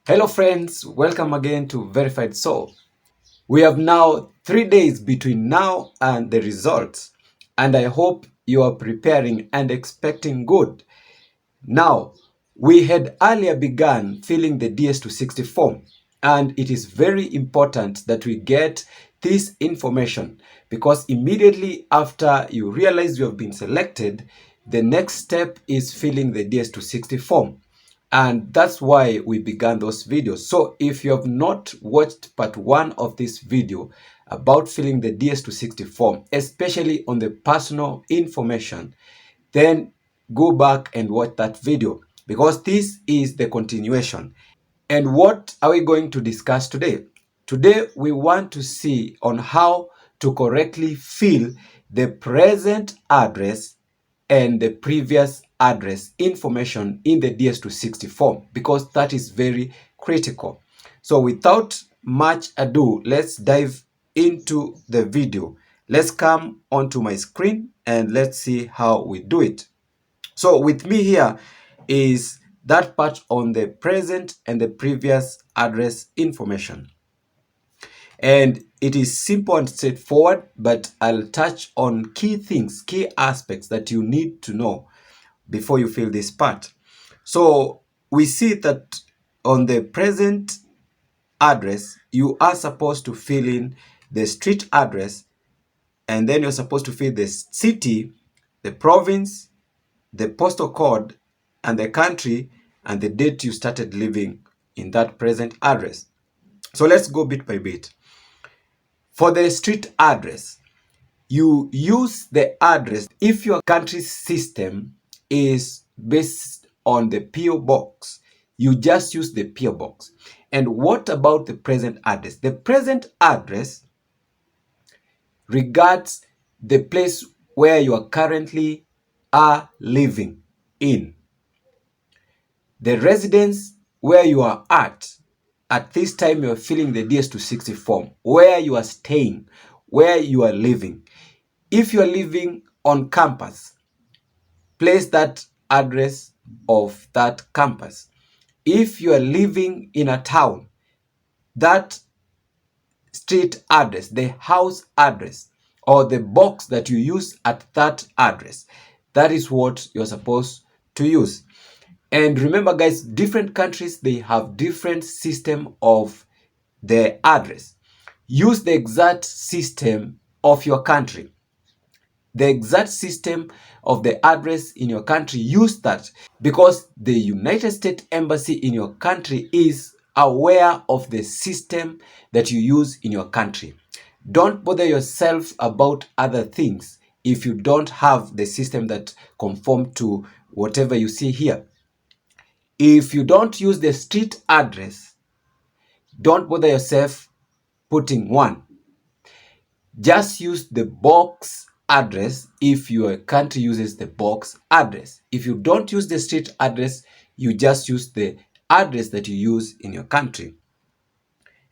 Hello friends, welcome again to Verified Soul. We have now 3 days between now and the results, and I hope you are preparing and expecting good. Now, we had earlier begun filling the DS260 form, and it is very important that we get this information because immediately after you realize you have been selected, the next step is filling the DS260 form. And that's why we began those videos. So if you have not watched part 1 of this video about filling the DS260 form, especially on the personal information, then go back and watch that video because this is the continuation. And what are we going to discuss today? Today we want to see on how to correctly fill the present address and the previous address information in the DS260 form because that is very critical. So without much ado, let's dive into the video. Let's come onto my screen and let's see how we do it. So with me here is that part on the present and the previous address information. And it is simple and straightforward, but I'll touch on key things, key aspects that you need to know before you fill this part. So we see that on the present address, you are supposed to fill in the street address, and then you're supposed to fill the city, the province, the postal code, and the country, and the date you started living in that present address. So let's go bit by bit. For the street address, you use the address if your country's system is based on the PO box. You just use the PO box. And what about the present address? The present address regards the place where you are currently are living in. The residence where you are at this time you are filling the DS260 form, where you are staying, where you are living. If you are living on campus, place that address of that campus. If you are living in a town, that street address, the house address, or the box that you use at that address, that is what you're supposed to use. And remember guys, different countries, they have different system of their address. Use the exact system of your country. The exact system of the address in your country, use that because the United States Embassy in your country is aware of the system that you use in your country. Don't bother yourself about other things if you don't have the system that conform to whatever you see here. If you don't use the street address, don't bother yourself putting one. Just use the box address if your country uses the box address. If you don't use the street address, you just use the address that you use in your country.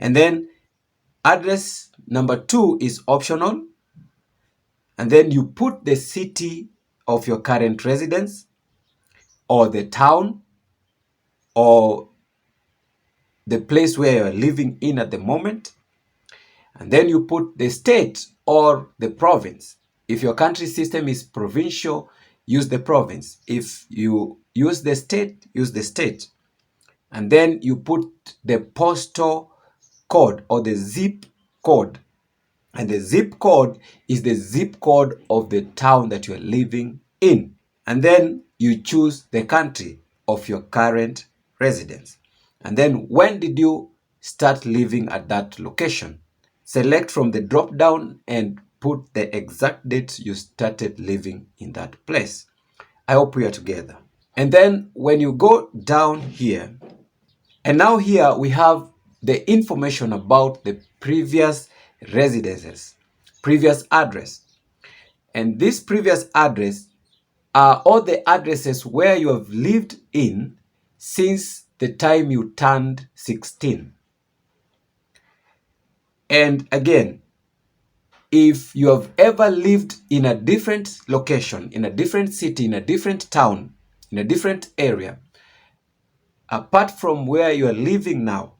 And then address number 2 is optional. And then you put the city of your current residence or the town or the place where you're living in at the moment. And then you put the state or the province. If your country system is provincial, use the province. If you use the state, use the state. And then you put the postal code or the zip code. And the zip code is the zip code of the town that you're living in. And then you choose the country of your current residence. And then when did you start living at that location? Select from the drop down and put the exact date you started living in that place. I hope we are together. And then when you go down here, and now here we have the information about the previous residences, previous address. And this previous address are all the addresses where you have lived in since the time you turned 16. And again, if you have ever lived in a different location, in a different city, in a different town, in a different area, apart from where you are living now,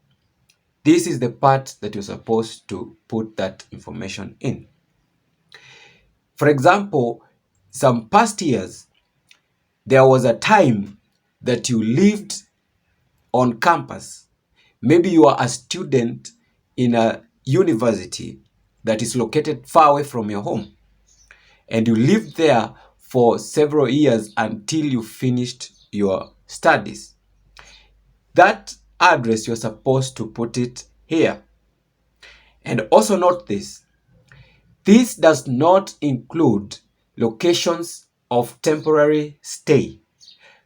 this is the part that you're supposed to put that information in. For example, some past years, there was a time that you lived on campus. Maybe you are a student in a university that is located far away from your home, and you lived there for several years until you finished your studies. That address, you're supposed to put it here. And also note this. This does not include locations of temporary stay.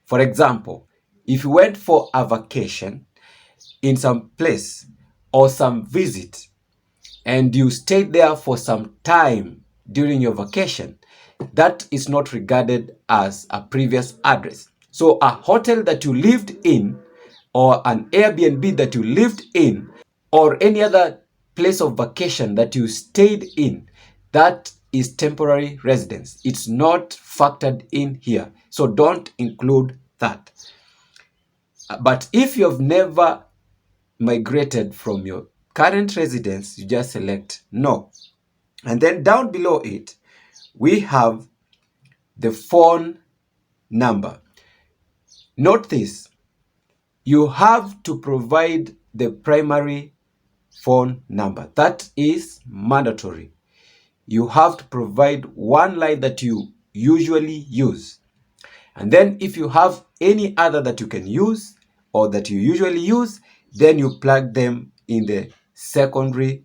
For example, if you went for a vacation in some place or some visit and you stayed there for some time during your vacation, that is not regarded as a previous address. So a hotel that you lived in, or an Airbnb that you lived in, or any other place of vacation that you stayed in, that is temporary residence. It's not factored in here. So don't include that. But if you have never migrated from your current residence, you just select no. And then down below it, we have the phone number. Note this, you have to provide the primary phone number. That is mandatory. You have to provide one line that you usually use. And then if you have any other that you can use or that you usually use, then you plug them in the secondary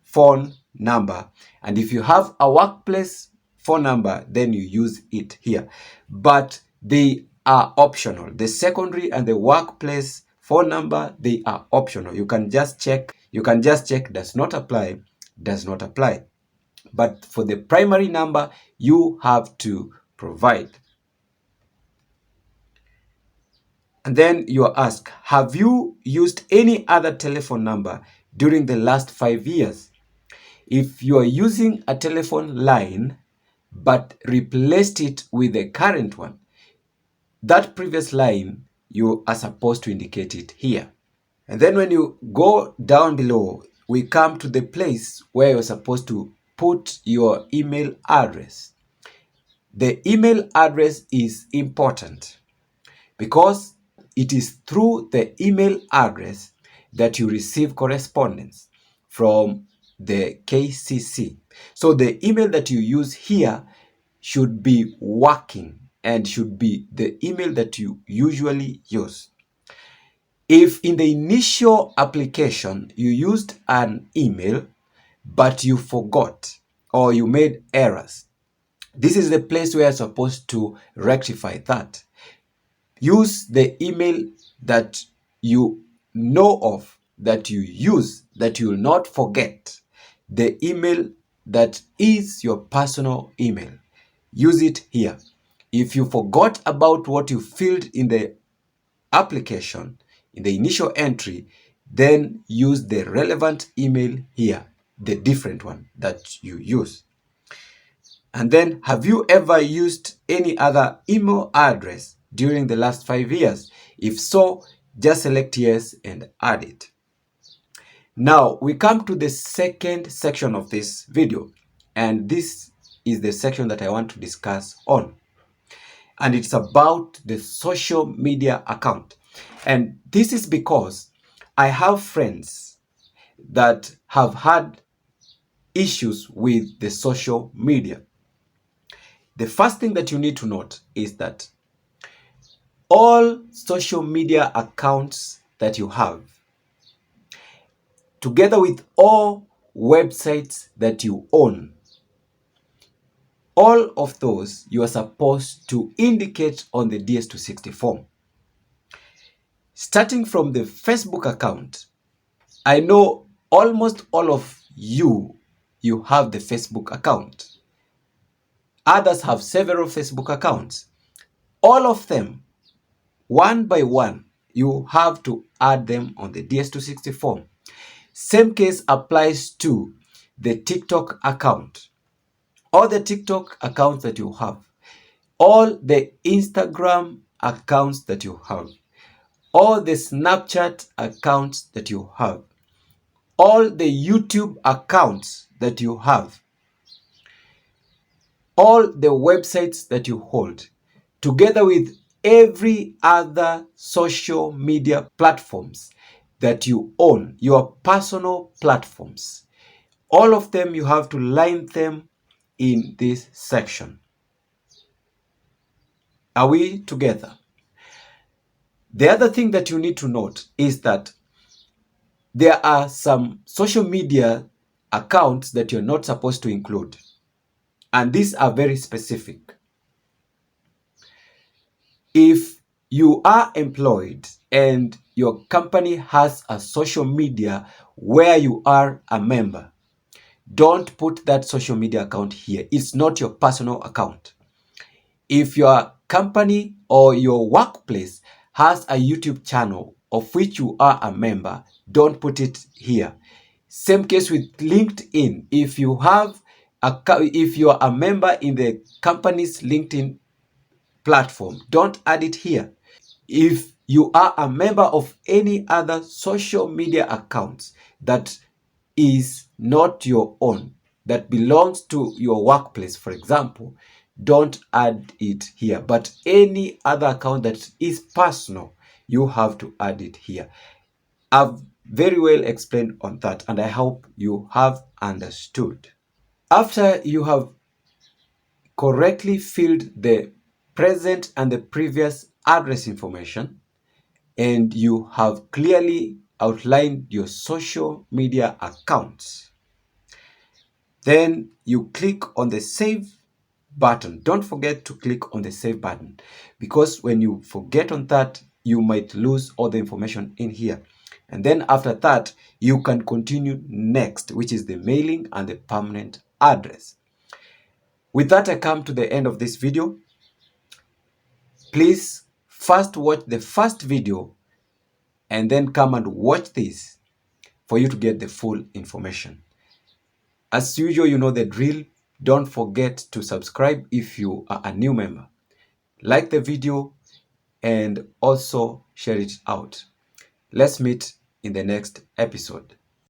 phone number. And if you have a workplace phone number, then you use it here. But they are optional. The secondary and the workplace phone number, they are optional. You can just check. Does not apply, does not apply. But for the primary number, you have to provide. And then you are asked, have you used any other telephone number during the last 5 years? If you are using a telephone line but replaced it with a current one, that previous line, you are supposed to indicate it here. And then when you go down below, we come to the place where you're supposed to put your email address. The email address is important because it is through the email address that you receive correspondence from the KCC. So the email that you use here should be working and should be the email that you usually use. If in the initial application you used an email but you forgot or you made errors, this is the place where you're supposed to rectify that. Use the email that you know of, that you use, that you will not forget. The email that is your personal email. Use it here. If you forgot about what you filled in the application, in the initial entry, then use the relevant email here, the different one that you use. And then, have you ever used any other email address during the last 5 years? If so, just select yes and add it. Now, we come to the second section of this video, and this is the section that I want to discuss on. And it's about the social media account. And this is because I have friends that have had issues with the social media. The first thing that you need to note is that all social media accounts that you have, together with all websites that you own, all of those you are supposed to indicate on the DS260 form. Starting from the Facebook account, I know almost all of you have the Facebook account. Others have several Facebook accounts. All of them, one by one, you have to add them on the DS260 form. Same case applies to the TikTok account. All the TikTok accounts that you have, all the Instagram accounts that you have, all the Snapchat accounts that you have, all the YouTube accounts that you have, all the websites that you hold, together with every other social media platforms that you own, your personal platforms. All of them, you have to line them in this section. Are we together? The other thing that you need to note is that there are some social media accounts that you're not supposed to include. And these are very specific. If you are employed and your company has a social media where you are a member, don't put that social media account here. It's not your personal account. If your company or your workplace has a YouTube channel of which you are a member, don't put it here. Same case with LinkedIn. If you are a member in the company's LinkedIn platform, don't add it here. If you are a member of any other social media accounts that is not your own, that belongs to your workplace, for example, don't add it here. But any other account that is personal, you have to add it here. I've very well explained on that, and I hope you have understood. After you have correctly filled the present and the previous address information, and you have clearly outlined your social media accounts, then you click on the save button. Don't forget to click on the save button, because when you forget on that, you might lose all the information in here. And then after that, you can continue next, which is the mailing and the permanent address. With that, I come to the end of this video. Please first watch the first video and then come and watch this for you to get the full information. As usual, you know the drill. Don't forget to subscribe if you are a new member. Like the video and also share it out. Let's meet in the next episode.